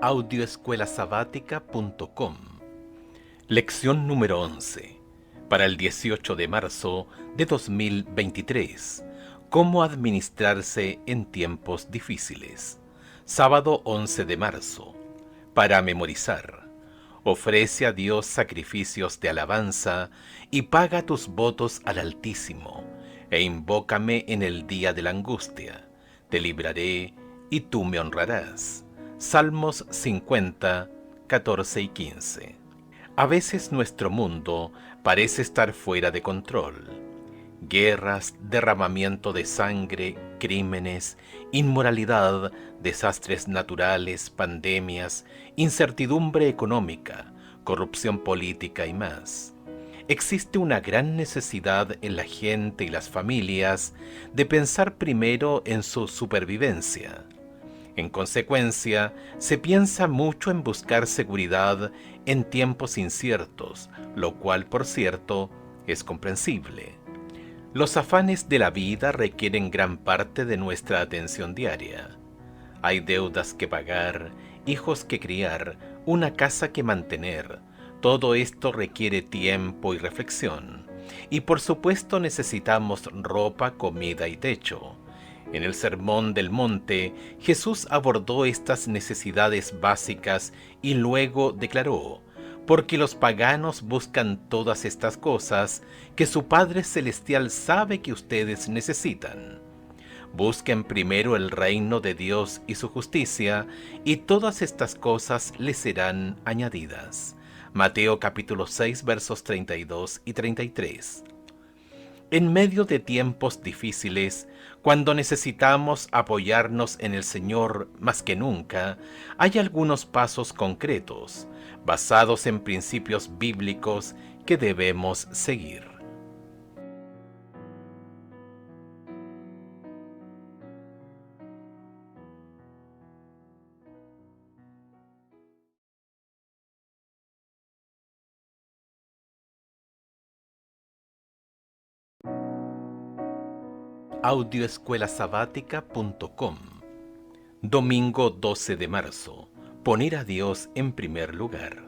audioescuelasabática.com. Lección número 11. Para el 18 de marzo de 2023. ¿Cómo administrarse en tiempos difíciles? Sábado 11 de marzo. Para memorizar. Ofrece a Dios sacrificios de alabanza y paga tus votos al Altísimo, e invócame en el día de la angustia. Te libraré y tú me honrarás. Salmos 50, 14 y 15. A veces nuestro mundo parece estar fuera de control. Guerras, derramamiento de sangre, crímenes, inmoralidad, desastres naturales, pandemias, incertidumbre económica, corrupción política y más. Existe una gran necesidad en la gente y las familias de pensar primero en su supervivencia. En consecuencia, se piensa mucho en buscar seguridad en tiempos inciertos, lo cual, por cierto, es comprensible. Los afanes de la vida requieren gran parte de nuestra atención diaria. Hay deudas que pagar, hijos que criar, una casa que mantener. Todo esto requiere tiempo y reflexión. Y por supuesto necesitamos ropa, comida y techo. En el Sermón del Monte, Jesús abordó estas necesidades básicas y luego declaró: porque los paganos buscan todas estas cosas que su Padre Celestial sabe que ustedes necesitan. Busquen primero el reino de Dios y su justicia, y todas estas cosas les serán añadidas. Mateo capítulo 6 versos 32 y 33. En medio de tiempos difíciles, cuando necesitamos apoyarnos en el Señor más que nunca, hay algunos pasos concretos, basados en principios bíblicos que debemos seguir. audioescuelasabática.com. Domingo 12 de marzo. Poner a Dios en primer lugar.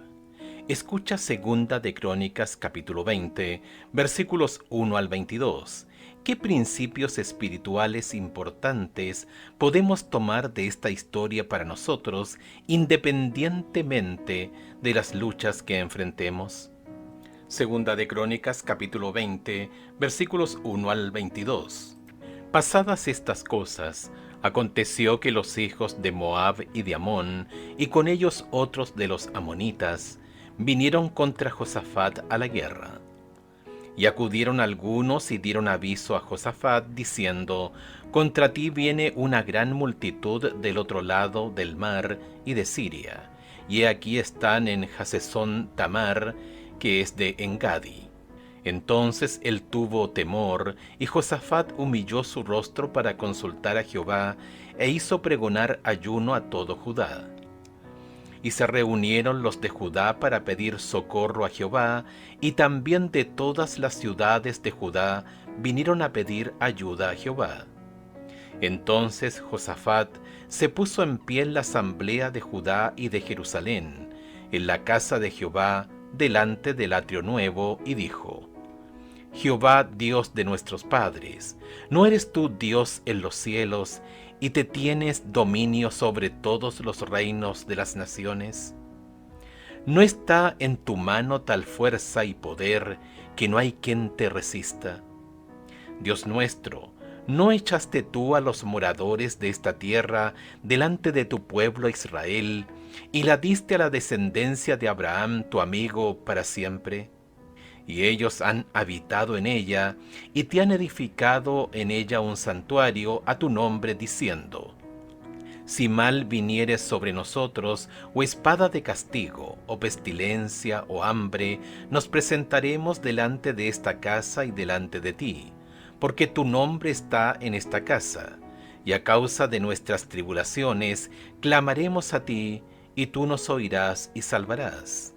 Escucha Segunda de Crónicas capítulo 20, versículos 1 al 22. ¿Qué principios espirituales importantes podemos tomar de esta historia para nosotros, independientemente de las luchas que enfrentemos? Segunda de Crónicas capítulo 20, versículos 1 al 22. Pasadas estas cosas, aconteció que los hijos de Moab y de Amón, y con ellos otros de los amonitas, vinieron contra Josafat a la guerra. Y acudieron algunos y dieron aviso a Josafat, diciendo: contra ti viene una gran multitud del otro lado del mar y de Siria, y aquí están en Hasezón Tamar, que es de Engadi. Entonces él tuvo temor, y Josafat humilló su rostro para consultar a Jehová, e hizo pregonar ayuno a todo Judá. Y se reunieron los de Judá para pedir socorro a Jehová, y también de todas las ciudades de Judá vinieron a pedir ayuda a Jehová. Entonces Josafat se puso en pie en la asamblea de Judá y de Jerusalén, en la casa de Jehová, delante del atrio nuevo, y dijo: Jehová, Dios de nuestros padres, ¿no eres tú Dios en los cielos, y te tienes dominio sobre todos los reinos de las naciones? ¿No está en tu mano tal fuerza y poder que no hay quien te resista? Dios nuestro, ¿no echaste tú a los moradores de esta tierra delante de tu pueblo Israel, y la diste a la descendencia de Abraham, tu amigo, para siempre? Y ellos han habitado en ella, y te han edificado en ella un santuario a tu nombre, diciendo: si mal viniere sobre nosotros, o espada de castigo, o pestilencia, o hambre, nos presentaremos delante de esta casa y delante de ti, porque tu nombre está en esta casa, y a causa de nuestras tribulaciones clamaremos a ti, y tú nos oirás y salvarás.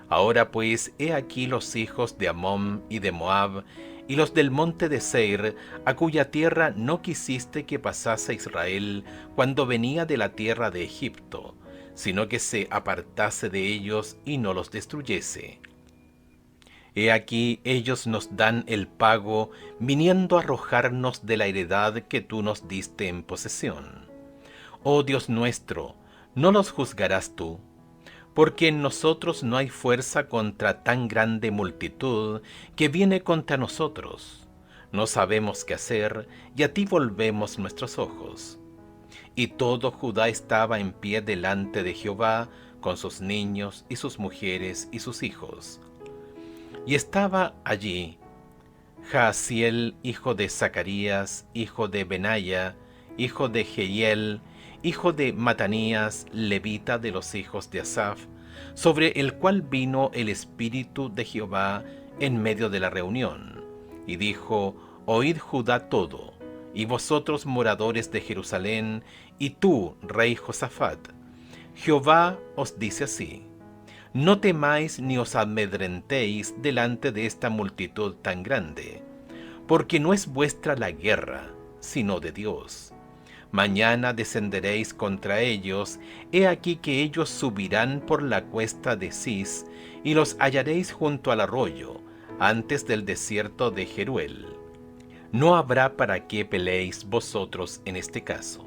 Ahora pues, he aquí los hijos de Amón y de Moab, y los del monte de Seir, a cuya tierra no quisiste que pasase Israel cuando venía de la tierra de Egipto, sino que se apartase de ellos y no los destruyese. He aquí ellos nos dan el pago, viniendo a arrojarnos de la heredad que tú nos diste en posesión. Oh Dios nuestro, ¿no los juzgarás tú? Porque en nosotros no hay fuerza contra tan grande multitud que viene contra nosotros. No sabemos qué hacer, y a ti volvemos nuestros ojos. Y todo Judá estaba en pie delante de Jehová, con sus niños y sus mujeres y sus hijos. Y estaba allí Jaasiel, hijo de Zacarías, hijo de Benaya, hijo de Jehiel, hijo de Matanías, levita de los hijos de Asaph, sobre el cual vino el Espíritu de Jehová en medio de la reunión, y dijo: Oíd Judá todo, y vosotros moradores de Jerusalén, y tú, rey Josafat, Jehová os dice así: no temáis ni os amedrentéis delante de esta multitud tan grande, porque no es vuestra la guerra, sino de Dios. Mañana descenderéis contra ellos, he aquí que ellos subirán por la cuesta de Cis, y los hallaréis junto al arroyo, antes del desierto de Jeruel. No habrá para qué peleéis vosotros en este caso.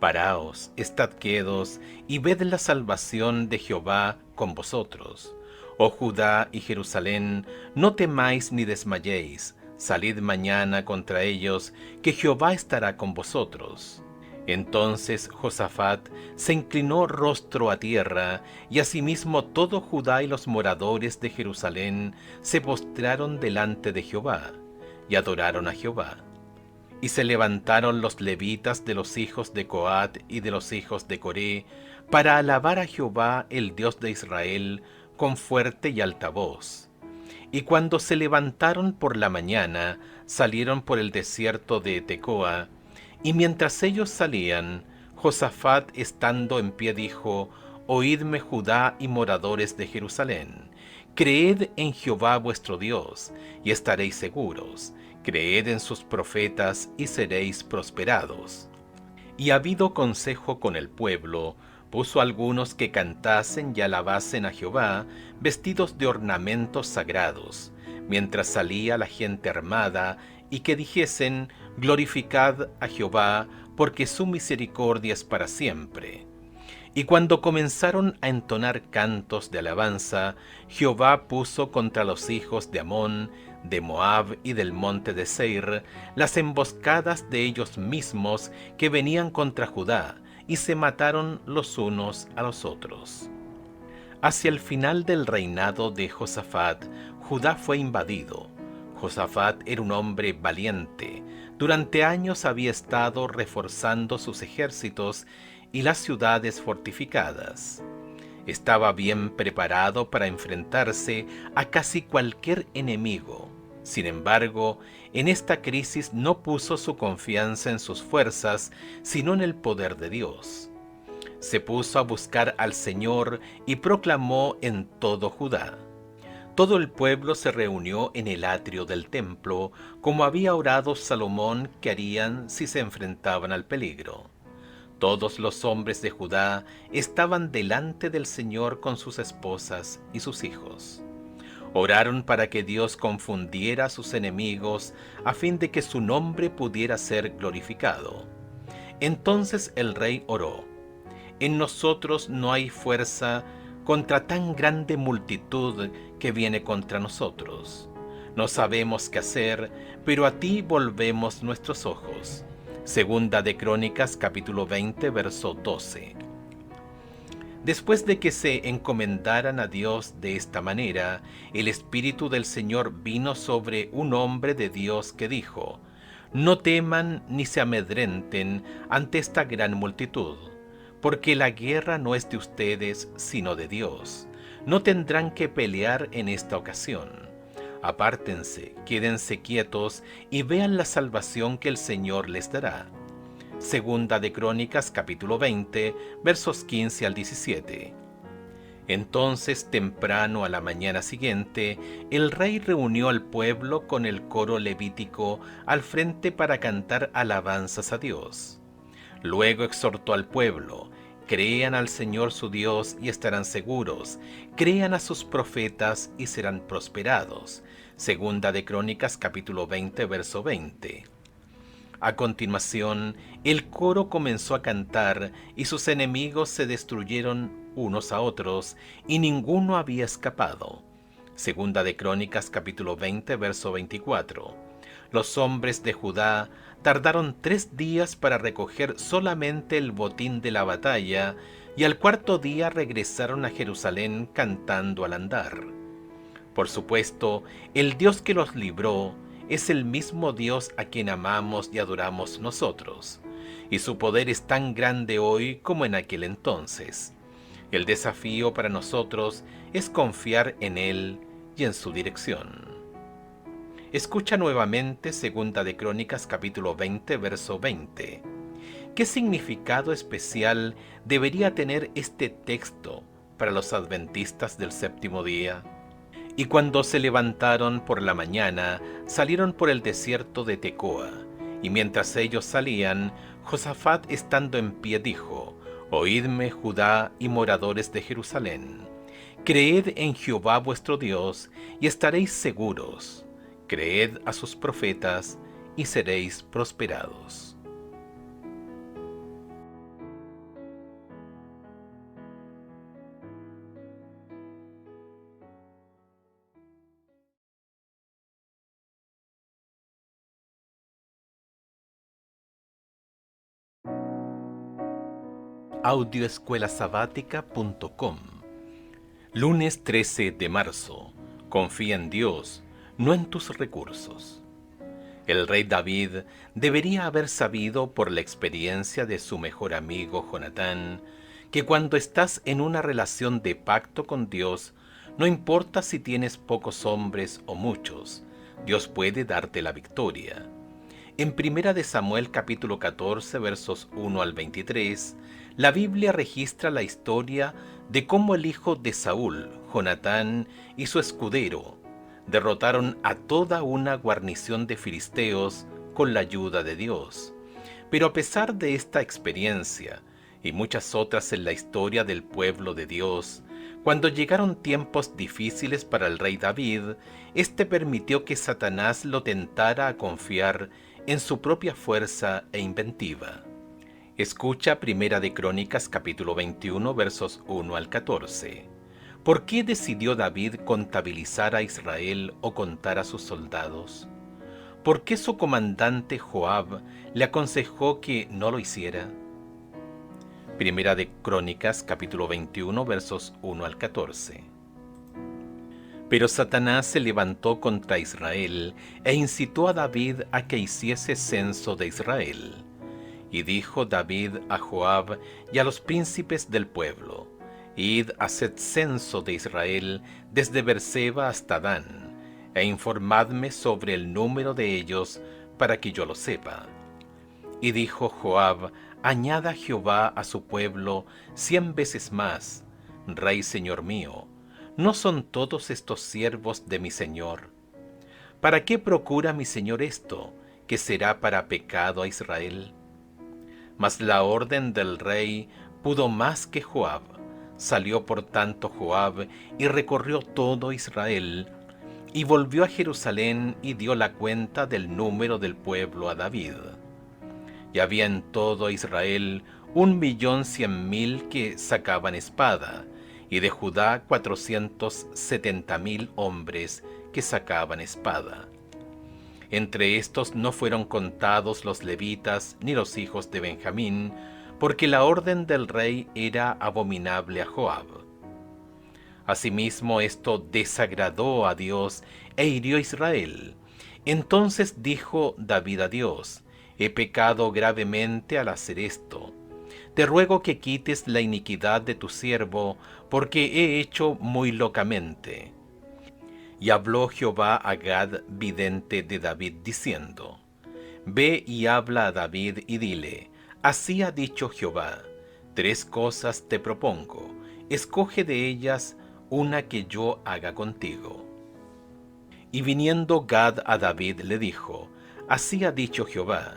Paraos, estad quedos, y ved la salvación de Jehová con vosotros. Oh Judá y Jerusalén, no temáis ni desmayéis, salid mañana contra ellos, que Jehová estará con vosotros. Entonces Josafat se inclinó rostro a tierra, y asimismo todo Judá y los moradores de Jerusalén se postraron delante de Jehová, y adoraron a Jehová. Y se levantaron los levitas de los hijos de Coat y de los hijos de Coré, para alabar a Jehová el Dios de Israel con fuerte y alta voz. Y cuando se levantaron por la mañana, salieron por el desierto de Tecoa, y mientras ellos salían, Josafat estando en pie dijo: Oídme Judá y moradores de Jerusalén, creed en Jehová vuestro Dios, y estaréis seguros. Creed en sus profetas y seréis prosperados. Y habido consejo con el pueblo, puso algunos que cantasen y alabasen a Jehová, vestidos de ornamentos sagrados, mientras salía la gente armada, y que dijesen: glorificad a Jehová, porque su misericordia es para siempre. Y cuando comenzaron a entonar cantos de alabanza, Jehová puso contra los hijos de Amón, de Moab y del monte de Seir, las emboscadas de ellos mismos que venían contra Judá, y se mataron los unos a los otros. Hacia el final del reinado de Josafat, Judá fue invadido. Josafat era un hombre valiente. Durante años había estado reforzando sus ejércitos y las ciudades fortificadas. Estaba bien preparado para enfrentarse a casi cualquier enemigo. Sin embargo, en esta crisis no puso su confianza en sus fuerzas, sino en el poder de Dios. Se puso a buscar al Señor y proclamó en todo Judá. Todo el pueblo se reunió en el atrio del templo, como había orado Salomón que harían si se enfrentaban al peligro. Todos los hombres de Judá estaban delante del Señor con sus esposas y sus hijos. Oraron para que Dios confundiera a sus enemigos, a fin de que su nombre pudiera ser glorificado. Entonces el rey oró: en nosotros no hay fuerza contra tan grande multitud que viene contra nosotros. No sabemos qué hacer, pero a ti volvemos nuestros ojos. Segunda de Crónicas, capítulo 20, verso 12. Después de que se encomendaran a Dios de esta manera, el Espíritu del Señor vino sobre un hombre de Dios que dijo: no teman ni se amedrenten ante esta gran multitud, porque la guerra no es de ustedes, sino de Dios. No tendrán que pelear en esta ocasión. Apártense, quédense quietos y vean la salvación que el Señor les dará. Segunda de Crónicas, capítulo 20, versos 15 al 17. Entonces, temprano a la mañana siguiente, el rey reunió al pueblo con el coro levítico al frente para cantar alabanzas a Dios. Luego exhortó al pueblo: Crean al Señor su Dios y estarán seguros. Crean a sus profetas y serán prosperados. Segunda de Crónicas capítulo 20, verso 20. A continuación, el coro comenzó a cantar y sus enemigos se destruyeron unos a otros y ninguno había escapado. Segunda de Crónicas capítulo 20, verso 24. Los hombres de Judá tardaron 3 días para recoger solamente el botín de la batalla y al cuarto día regresaron a Jerusalén cantando al andar. Por supuesto, el Dios que los libró es el mismo Dios a quien amamos y adoramos nosotros, y su poder es tan grande hoy como en aquel entonces. El desafío para nosotros es confiar en Él y en su dirección. Escucha nuevamente Segunda de Crónicas capítulo 20, verso 20. ¿Qué significado especial debería tener este texto para los adventistas del séptimo día? Y cuando se levantaron por la mañana, salieron por el desierto de Tecoa. Y mientras ellos salían, Josafat estando en pie dijo: Oídme, Judá y moradores de Jerusalén. Creed en Jehová vuestro Dios, y estaréis seguros. Creed a sus profetas, y seréis prosperados. Audioescuelasabática.com. Lunes 13 de marzo. Confía en Dios, no en tus recursos. El rey David debería haber sabido por la experiencia de su mejor amigo Jonatán que cuando estás en una relación de pacto con Dios, no importa si tienes pocos hombres o muchos, Dios puede darte la victoria. En 1 de Samuel capítulo 14 versos 1 al 23, la Biblia registra la historia de cómo el hijo de Saúl, Jonatán, y su escudero derrotaron a toda una guarnición de filisteos con la ayuda de Dios. Pero a pesar de esta experiencia y muchas otras en la historia del pueblo de Dios, cuando llegaron tiempos difíciles para el rey David, éste permitió que Satanás lo tentara a confiar en su propia fuerza e inventiva. Escucha Primera de Crónicas capítulo 21 versos 1 al 14. ¿Por qué decidió David contabilizar a Israel o contar a sus soldados? ¿Por qué su comandante Joab le aconsejó que no lo hiciera? Primera de Crónicas capítulo 21 versos 1 al 14. Pero Satanás se levantó contra Israel e incitó a David a que hiciese censo de Israel. Y dijo David a Joab y a los príncipes del pueblo: Id, haced censo de Israel desde Berseba hasta Dan, e informadme sobre el número de ellos para que yo lo sepa. Y dijo Joab: Añada Jehová a su pueblo 100 veces más, Rey Señor mío. ¿No son todos estos siervos de mi Señor? ¿Para qué procura mi Señor esto, que será para pecado a Israel? Mas la orden del rey pudo más que Joab. Salió por tanto Joab y recorrió todo Israel, y volvió a Jerusalén y dio la cuenta del número del pueblo a David. Y había en todo Israel 1.100.000 que sacaban espada, y de Judá 470.000 hombres que sacaban espada. Entre estos no fueron contados los levitas ni los hijos de Benjamín, porque la orden del rey era abominable a Joab. Asimismo esto desagradó a Dios e hirió a Israel. Entonces dijo David a Dios: He pecado gravemente al hacer esto. Te ruego que quites la iniquidad de tu siervo, porque he hecho muy locamente. Y habló Jehová a Gad, vidente de David, diciendo: Ve y habla a David y dile: Así ha dicho Jehová, 3 cosas te propongo, escoge de ellas una que yo haga contigo. Y viniendo Gad a David le dijo: Así ha dicho Jehová,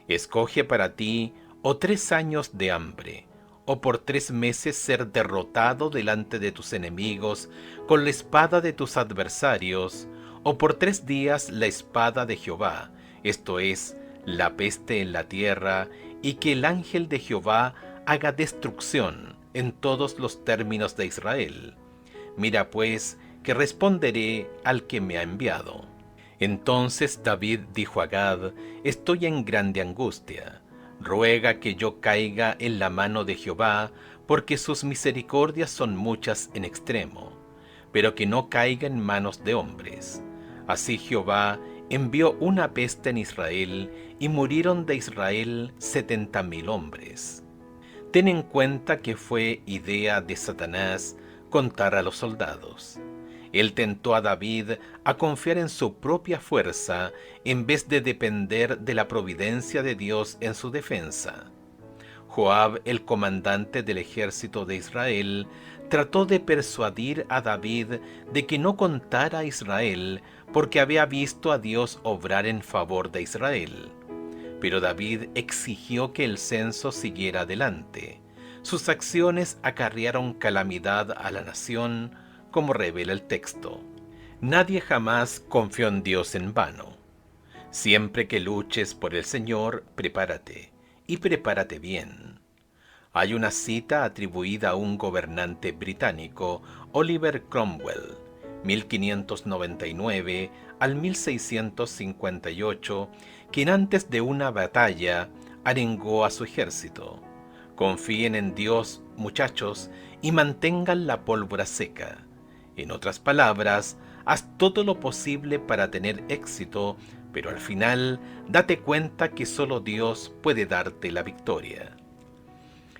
escoge para ti o 3 años de hambre, o por 3 meses ser derrotado delante de tus enemigos con la espada de tus adversarios, o por 3 días la espada de Jehová, esto es, la peste en la tierra, y que el ángel de Jehová haga destrucción en todos los términos de Israel. Mira pues, que responderé al que me ha enviado. Entonces David dijo a Gad: estoy en grande angustia. Ruega que yo caiga en la mano de Jehová, porque sus misericordias son muchas en extremo, pero que no caiga en manos de hombres. Así Jehová envió una peste en Israel, y murieron de Israel 70,000 hombres. Ten en cuenta que fue idea de Satanás contar a los soldados. Él tentó a David a confiar en su propia fuerza en vez de depender de la providencia de Dios en su defensa. Joab, el comandante del ejército de Israel, trató de persuadir a David de que no contara a Israel porque había visto a Dios obrar en favor de Israel. Pero David exigió que el censo siguiera adelante. Sus acciones acarrearon calamidad a la nación, como revela el texto. Nadie jamás confió en Dios en vano. Siempre que luches por el Señor, prepárate, y prepárate bien. Hay una cita atribuida a un gobernante británico, Oliver Cromwell, 1599 al 1658, quien antes de una batalla arengó a su ejército: confíen en Dios, muchachos, y mantengan la pólvora seca. En otras palabras, haz todo lo posible para tener éxito, pero al final date cuenta que solo Dios puede darte la victoria.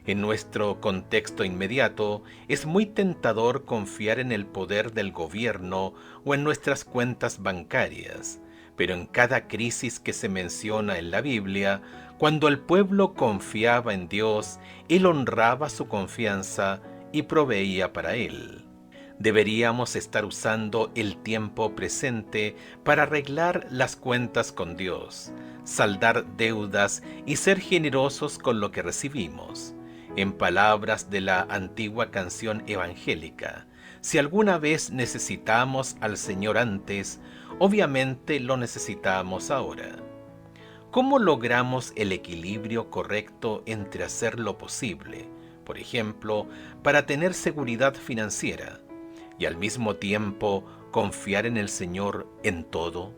En nuestro contexto inmediato, es muy tentador confiar en el poder del gobierno o en nuestras cuentas bancarias, pero en cada crisis que se menciona en la Biblia, cuando el pueblo confiaba en Dios, Él honraba su confianza y proveía para él. Deberíamos estar usando el tiempo presente para arreglar las cuentas con Dios, saldar deudas y ser generosos con lo que recibimos. En palabras de la antigua canción evangélica, si alguna vez necesitamos al Señor antes, obviamente lo necesitamos ahora. ¿Cómo logramos el equilibrio correcto entre hacer lo posible, por ejemplo, para tener seguridad financiera, y al mismo tiempo confiar en el Señor en todo?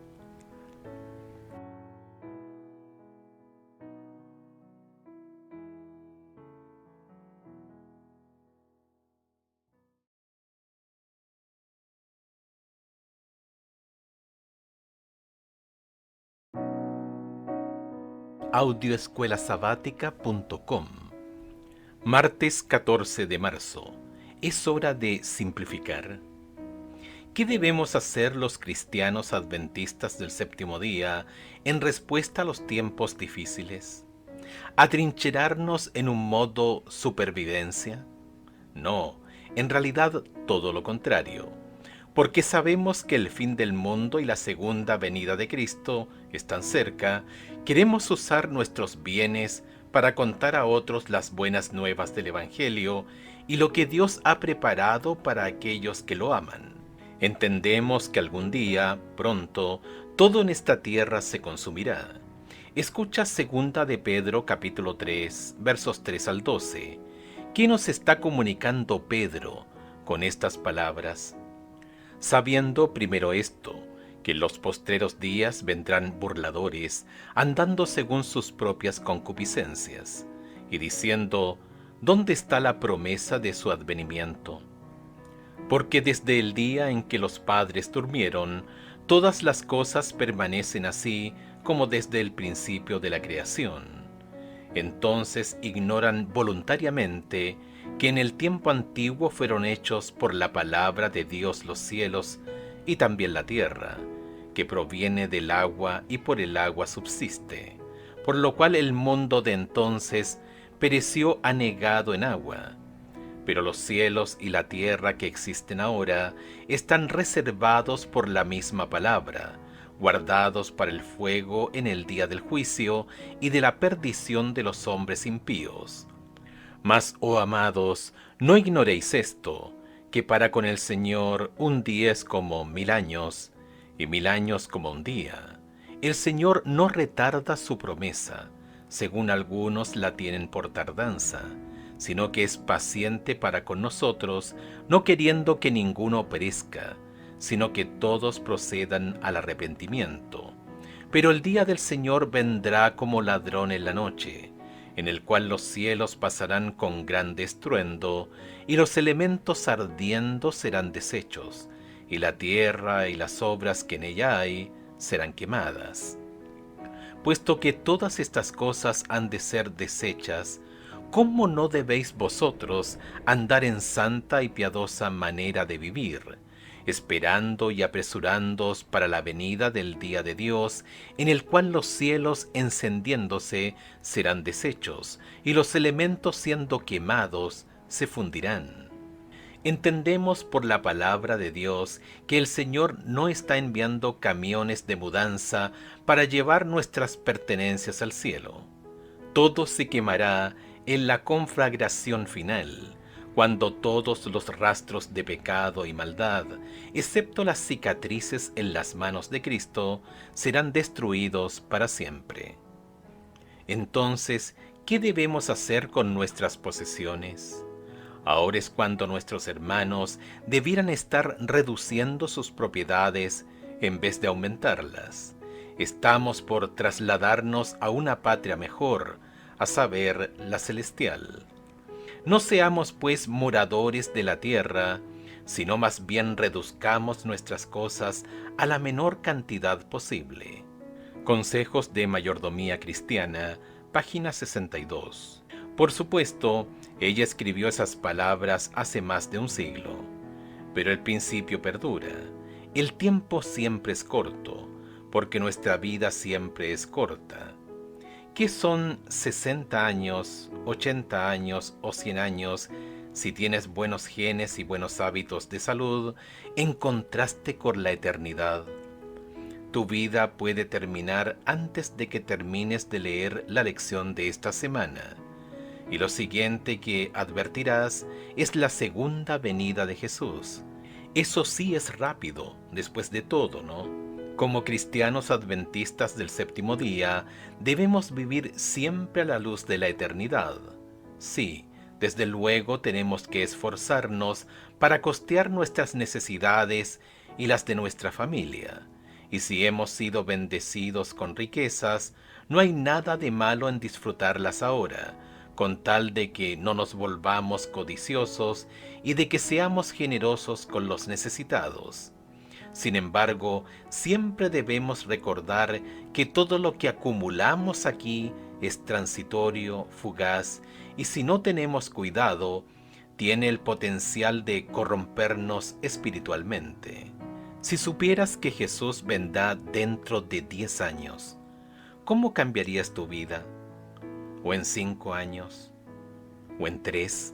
Audioescuelasabática.com. Martes 14 de marzo. Es hora de simplificar. ¿Qué debemos hacer los cristianos adventistas del séptimo día en respuesta a los tiempos difíciles? ¿Atrincherarnos en un modo supervivencia? No, en realidad todo lo contrario, porque sabemos que el fin del mundo y la segunda venida de Cristo están cerca. Queremos usar nuestros bienes para contar a otros las buenas nuevas del Evangelio y lo que Dios ha preparado para aquellos que lo aman. Entendemos que algún día, pronto, todo en esta tierra se consumirá. Escucha 2 de Pedro capítulo 3, versos 3 al 12. ¿Qué nos está comunicando Pedro con estas palabras? Sabiendo primero esto, que en los postreros días vendrán burladores, andando según sus propias concupiscencias, y diciendo: ¿dónde está la promesa de su advenimiento? Porque desde el día en que los padres durmieron, todas las cosas permanecen así como desde el principio de la creación. Entonces ignoran voluntariamente que en el tiempo antiguo fueron hechos por la palabra de Dios los cielos y también la tierra, que proviene del agua y por el agua subsiste, por lo cual el mundo de entonces pereció anegado en agua. Pero los cielos y la tierra que existen ahora están reservados por la misma palabra, guardados para el fuego en el día del juicio y de la perdición de los hombres impíos. Mas, oh amados, no ignoréis esto, que para con el Señor un día es como 1000 años, y 1000 años como un día. El Señor no retarda su promesa, según algunos la tienen por tardanza, sino que es paciente para con nosotros, no queriendo que ninguno perezca, sino que todos procedan al arrepentimiento. Pero el día del Señor vendrá como ladrón en la noche, en el cual los cielos pasarán con gran estruendo, y los elementos ardiendo serán deshechos, y la tierra y las obras que en ella hay serán quemadas. Puesto que todas estas cosas han de ser deshechas, ¿cómo no debéis vosotros andar en santa y piadosa manera de vivir, esperando y apresurándoos para la venida del día de Dios, en el cual los cielos encendiéndose serán deshechos, y los elementos siendo quemados se fundirán? Entendemos por la palabra de Dios que el Señor no está enviando camiones de mudanza para llevar nuestras pertenencias al cielo. Todo se quemará en la conflagración final, cuando todos los rastros de pecado y maldad, excepto las cicatrices en las manos de Cristo, serán destruidos para siempre. Entonces, ¿qué debemos hacer con nuestras posesiones? Ahora es cuando nuestros hermanos debieran estar reduciendo sus propiedades en vez de aumentarlas. Estamos por trasladarnos a una patria mejor, a saber, la celestial. No seamos pues moradores de la tierra, sino más bien reduzcamos nuestras cosas a la menor cantidad posible. Consejos de Mayordomía Cristiana, página 62. Por supuesto, ella escribió esas palabras hace más de un siglo, pero el principio perdura. El tiempo siempre es corto, porque nuestra vida siempre es corta. ¿Qué son 60 años, 80 años o 100 años si tienes buenos genes y buenos hábitos de salud en contraste con la eternidad? Tu vida puede terminar antes de que termines de leer la lección de esta semana. Y lo siguiente que advertirás es la segunda venida de Jesús. Eso sí es rápido, después de todo, ¿no? Como cristianos adventistas del séptimo día, debemos vivir siempre a la luz de la eternidad. Sí, desde luego tenemos que esforzarnos para costear nuestras necesidades y las de nuestra familia. Y si hemos sido bendecidos con riquezas, no hay nada de malo en disfrutarlas ahora, con tal de que no nos volvamos codiciosos y de que seamos generosos con los necesitados. Sin embargo, siempre debemos recordar que todo lo que acumulamos aquí es transitorio, fugaz, y si no tenemos cuidado, tiene el potencial de corrompernos espiritualmente. Si supieras que Jesús vendrá dentro de 10 años, ¿cómo cambiarías tu vida? ¿O en 5 años? ¿O en 3?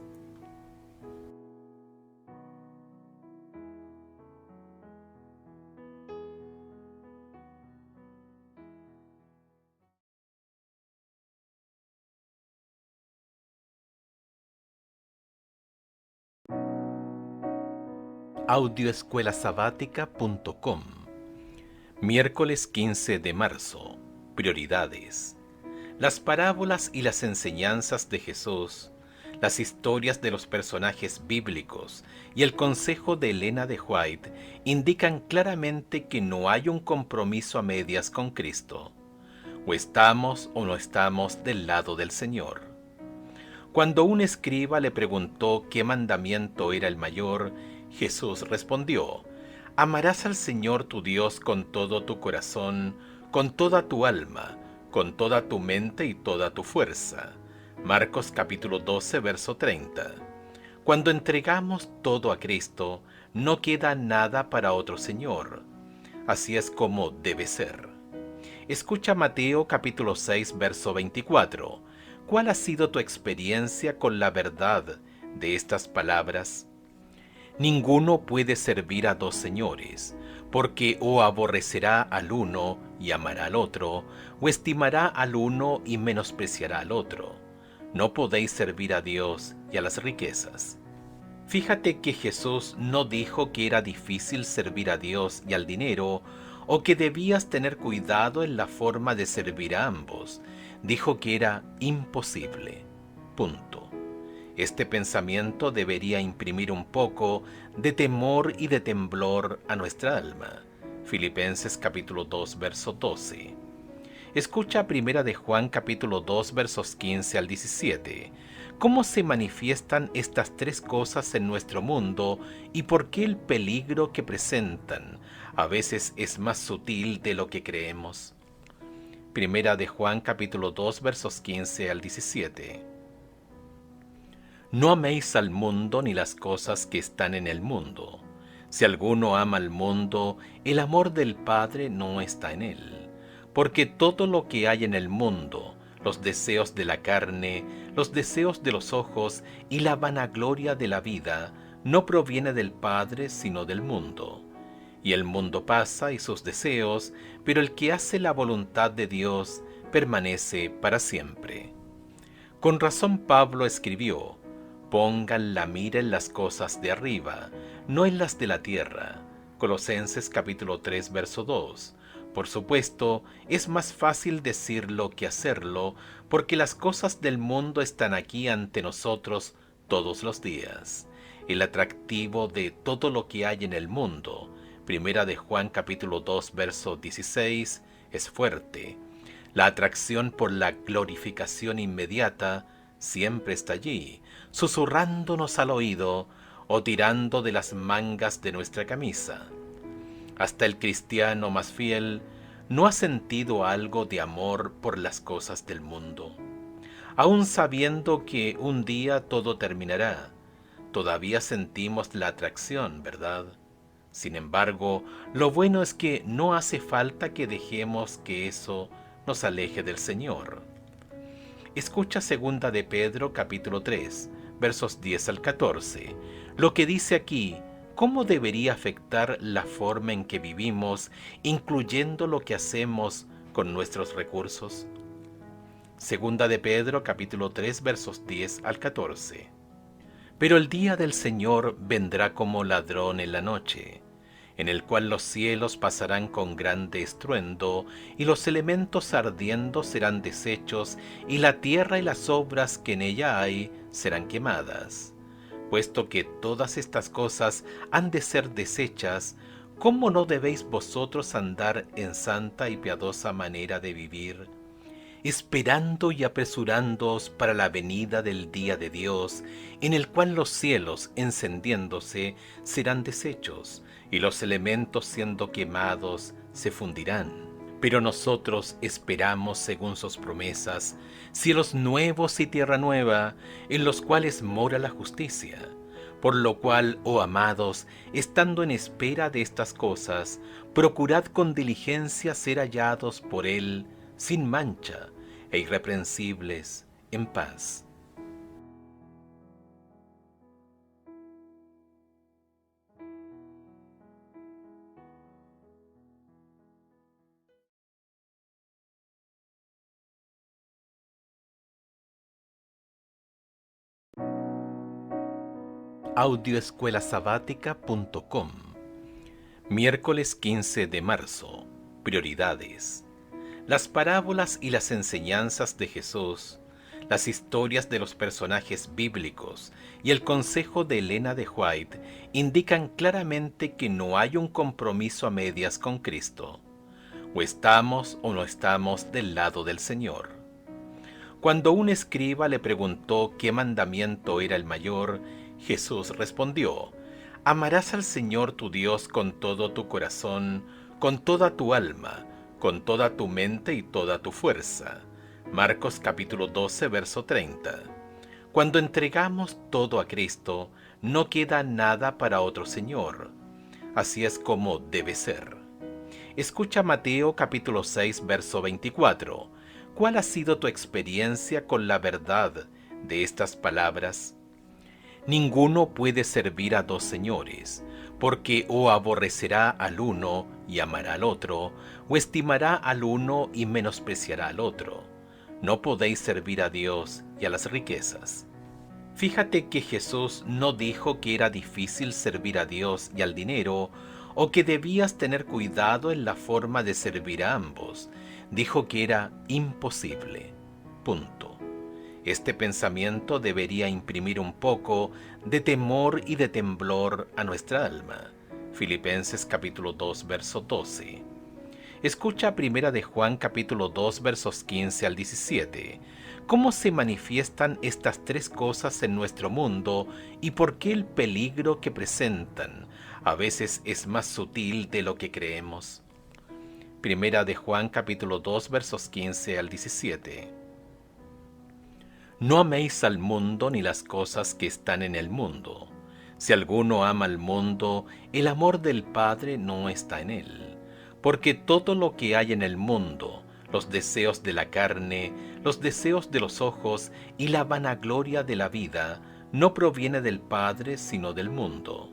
Audioescuelasabática.com. Miércoles 15 de marzo. Prioridades. Las parábolas y las enseñanzas de Jesús, las historias de los personajes bíblicos y el consejo de Elena de White indican claramente que no hay un compromiso a medias con Cristo. O estamos o no estamos del lado del Señor. Cuando un escriba le preguntó qué mandamiento era el mayor, Jesús respondió: amarás al Señor tu Dios con todo tu corazón, con toda tu alma, con toda tu mente y toda tu fuerza. Marcos capítulo 12, verso 30. Cuando entregamos todo a Cristo, no queda nada para otro Señor. Así es como debe ser. Escucha Mateo capítulo 6, verso 24. ¿Cuál ha sido tu experiencia con la verdad de estas palabras? Ninguno puede servir a dos señores, porque o aborrecerá al uno y amará al otro, o estimará al uno y menospreciará al otro. No podéis servir a Dios y a las riquezas. Fíjate que Jesús no dijo que era difícil servir a Dios y al dinero, o que debías tener cuidado en la forma de servir a ambos. Dijo que era imposible. Punto. Este pensamiento debería imprimir un poco de temor y de temblor a nuestra alma. Filipenses capítulo 2, verso 12. Escucha primera de Juan capítulo 2, versos 15 al 17. ¿Cómo se manifiestan estas tres cosas en nuestro mundo y por qué el peligro que presentan a veces es más sutil de lo que creemos? Primera de Juan capítulo 2, versos 15 al 17. No améis al mundo ni las cosas que están en el mundo. Si alguno ama al mundo, el amor del Padre no está en él. Porque todo lo que hay en el mundo, los deseos de la carne, los deseos de los ojos y la vanagloria de la vida, no proviene del Padre sino del mundo. Y el mundo pasa y sus deseos, pero el que hace la voluntad de Dios permanece para siempre. Con razón Pablo escribió: pongan la mira en las cosas de arriba, no en las de la tierra. Colosenses capítulo 3, verso 2. Por supuesto, es más fácil decirlo que hacerlo, porque las cosas del mundo están aquí ante nosotros todos los días. El atractivo de todo lo que hay en el mundo, primera de Juan capítulo 2, verso 16, es fuerte. La atracción por la glorificación inmediata siempre está allí, susurrándonos al oído o tirando de las mangas de nuestra camisa. Hasta el cristiano más fiel no ha sentido algo de amor por las cosas del mundo. Aun sabiendo que un día todo terminará, todavía sentimos la atracción, ¿verdad? Sin embargo, lo bueno es que no hace falta que dejemos que eso nos aleje del Señor. Escucha segunda de Pedro capítulo 3, versos 10 al 14. Lo que dice aquí, ¿cómo debería afectar la forma en que vivimos, incluyendo lo que hacemos con nuestros recursos? Segunda de Pedro capítulo 3, versos 10 al 14. Pero el día del Señor vendrá como ladrón en la noche, en el cual los cielos pasarán con grande estruendo, y los elementos ardiendo serán deshechos, y la tierra y las obras que en ella hay serán quemadas. Puesto que todas estas cosas han de ser deshechas, ¿cómo no debéis vosotros andar en santa y piadosa manera de vivir, esperando y apresurándoos para la venida del día de Dios, en el cual los cielos, encendiéndose, serán deshechos, y los elementos siendo quemados se fundirán? Pero nosotros esperamos, según sus promesas, cielos nuevos y tierra nueva, en los cuales mora la justicia. Por lo cual, oh amados, estando en espera de estas cosas, procurad con diligencia ser hallados por Él, sin mancha e irreprensibles, en paz. Audioescuelasabática.com. Miércoles 15 de marzo. Prioridades. Las parábolas y las enseñanzas de Jesús, las historias de los personajes bíblicos y el consejo de Elena de White indican claramente que no hay un compromiso a medias con Cristo. O estamos o no estamos del lado del Señor. Cuando un escriba le preguntó qué mandamiento era el mayor, Jesús respondió: amarás al Señor tu Dios con todo tu corazón, con toda tu alma, con toda tu mente y toda tu fuerza. Marcos capítulo 12, verso 30. Cuando entregamos todo a Cristo, no queda nada para otro Señor. Así es como debe ser. Escucha Mateo capítulo 6, verso 24. ¿Cuál ha sido tu experiencia con la verdad de estas palabras? Ninguno puede servir a dos señores, porque o aborrecerá al uno y amará al otro, o estimará al uno y menospreciará al otro. No podéis servir a Dios y a las riquezas. Fíjate que Jesús no dijo que era difícil servir a Dios y al dinero, o que debías tener cuidado en la forma de servir a ambos. Dijo que era imposible. Punto. Este pensamiento debería imprimir un poco de temor y de temblor a nuestra alma. Filipenses capítulo 2, verso 12. Escucha primera de Juan capítulo 2, versos 15 al 17. ¿Cómo se manifiestan estas tres cosas en nuestro mundo y por qué el peligro que presentan a veces es más sutil de lo que creemos? Primera de Juan capítulo 2, versos 15 al 17. No améis al mundo ni las cosas que están en el mundo. Si alguno ama al mundo, el amor del Padre no está en él. Porque todo lo que hay en el mundo, los deseos de la carne, los deseos de los ojos y la vanagloria de la vida, no proviene del Padre sino del mundo.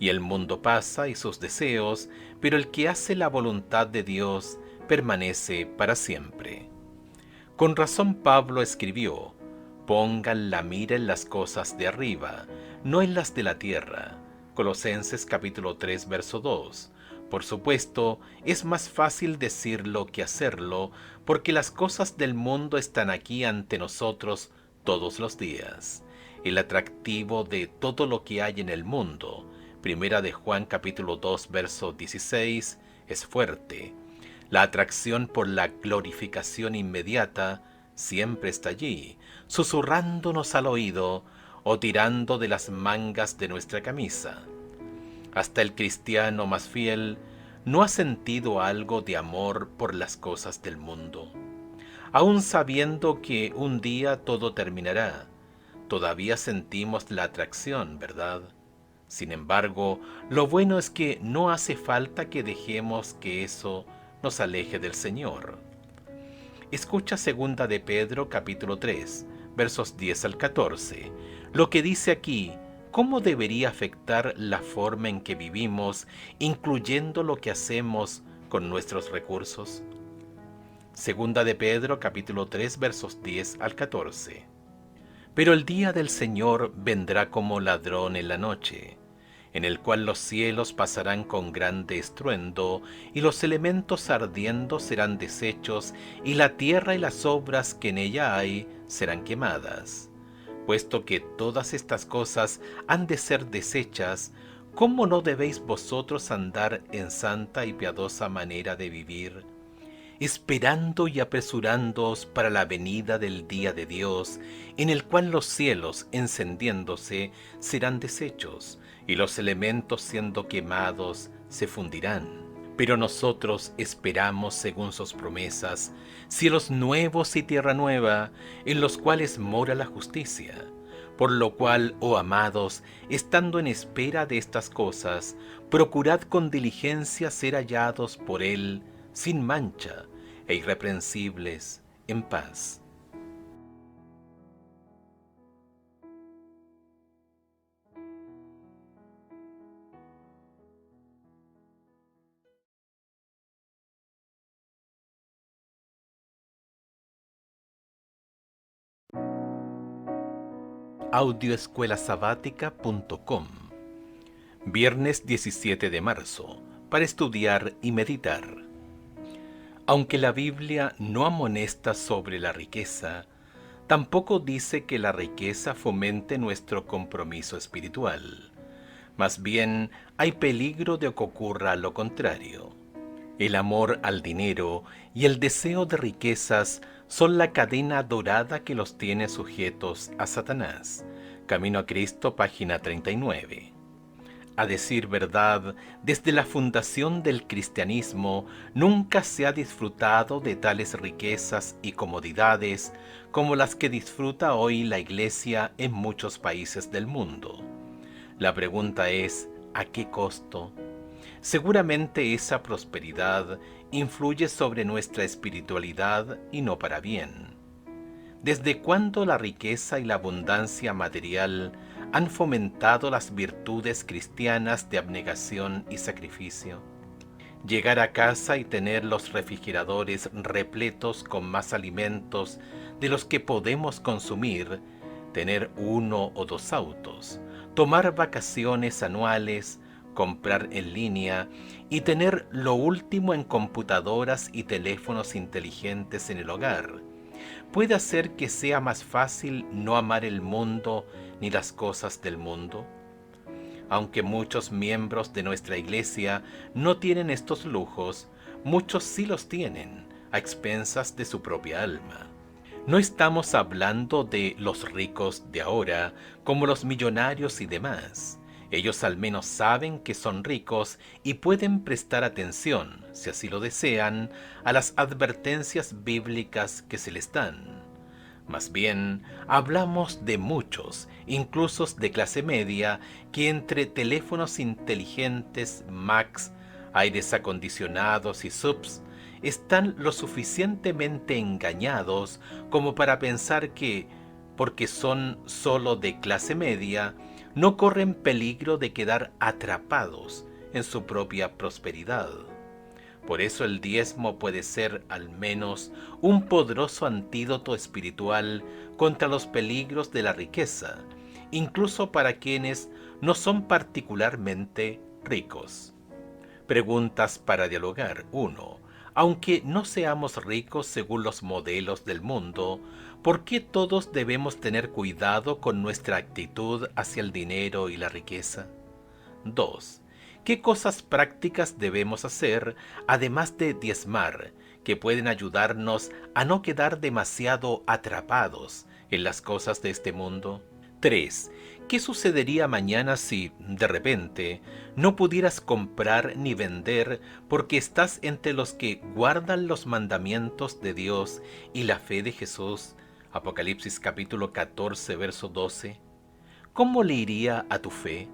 Y el mundo pasa y sus deseos, pero el que hace la voluntad de Dios permanece para siempre. Con razón Pablo escribió: pongan la mira en las cosas de arriba, no en las de la tierra. Colosenses capítulo 3, verso 2. Por supuesto, es más fácil decirlo que hacerlo, porque las cosas del mundo están aquí ante nosotros todos los días. El atractivo de todo lo que hay en el mundo, primera de Juan capítulo 2, verso 16, es fuerte. La atracción por la glorificación inmediata siempre está allí, susurrándonos al oído o tirando de las mangas de nuestra camisa. Hasta el cristiano más fiel no ha sentido algo de amor por las cosas del mundo. Aun sabiendo que un día todo terminará, todavía sentimos la atracción, ¿verdad? Sin embargo, lo bueno es que no hace falta que dejemos que eso nos aleje del Señor. Escucha segunda de Pedro capítulo 3, versos 10 al 14. Lo que dice aquí, ¿cómo debería afectar la forma en que vivimos, incluyendo lo que hacemos con nuestros recursos? Segunda de Pedro capítulo 3, versos 10 al 14. Pero el día del Señor vendrá como ladrón en la noche, en el cual los cielos pasarán con grande estruendo, y los elementos ardiendo serán deshechos, y la tierra y las obras que en ella hay serán quemadas. Puesto que todas estas cosas han de ser deshechas, ¿cómo no debéis vosotros andar en santa y piadosa manera de vivir, esperando y apresurándoos para la venida del día de Dios, en el cual los cielos, encendiéndose, serán deshechos, y los elementos siendo quemados se fundirán? Pero nosotros esperamos, según sus promesas, cielos nuevos y tierra nueva, en los cuales mora la justicia. Por lo cual, oh amados, estando en espera de estas cosas, procurad con diligencia ser hallados por Él, sin mancha e irreprensibles, en paz. Audioescuelasabática.com. Viernes 17 de marzo, para estudiar y meditar. Aunque la Biblia no amonesta sobre la riqueza, tampoco dice que la riqueza fomente nuestro compromiso espiritual. Más bien, hay peligro de que ocurra lo contrario. El amor al dinero y el deseo de riquezas son la cadena dorada que los tiene sujetos a Satanás. Camino a Cristo, página 39. A decir verdad, desde la fundación del cristianismo nunca se ha disfrutado de tales riquezas y comodidades como las que disfruta hoy la Iglesia en muchos países del mundo. La pregunta es, ¿a qué costo? Seguramente esa prosperidad influye sobre nuestra espiritualidad y no para bien. ¿Desde cuándo la riqueza y la abundancia material han fomentado las virtudes cristianas de abnegación y sacrificio? Llegar a casa y tener los refrigeradores repletos con más alimentos de los que podemos consumir, tener 1 o 2 autos, tomar vacaciones anuales, comprar en línea y tener lo último en computadoras y teléfonos inteligentes en el hogar, puede hacer que sea más fácil no amar el mundo ni las cosas del mundo. Aunque muchos miembros de nuestra iglesia no tienen estos lujos, muchos sí los tienen, a expensas de su propia alma. No estamos hablando de los ricos de ahora, como los millonarios y demás. Ellos al menos saben que son ricos y pueden prestar atención, si así lo desean, a las advertencias bíblicas que se les dan. Más bien, hablamos de muchos, incluso de clase media, que entre teléfonos inteligentes, Macs, aires acondicionados y subs, están lo suficientemente engañados como para pensar que, porque son solo de clase media, no corren peligro de quedar atrapados en su propia prosperidad. Por eso el diezmo puede ser al menos un poderoso antídoto espiritual contra los peligros de la riqueza, incluso para quienes no son particularmente ricos. Preguntas para dialogar. 1. Aunque no seamos ricos según los modelos del mundo, ¿por qué todos debemos tener cuidado con nuestra actitud hacia el dinero y la riqueza? 2. ¿Qué cosas prácticas debemos hacer, además de diezmar, que pueden ayudarnos a no quedar demasiado atrapados en las cosas de este mundo? 3. ¿Qué sucedería mañana si, de repente, no pudieras comprar ni vender porque estás entre los que guardan los mandamientos de Dios y la fe de Jesús? Apocalipsis capítulo 14, verso 12. ¿Cómo le iría a tu fe?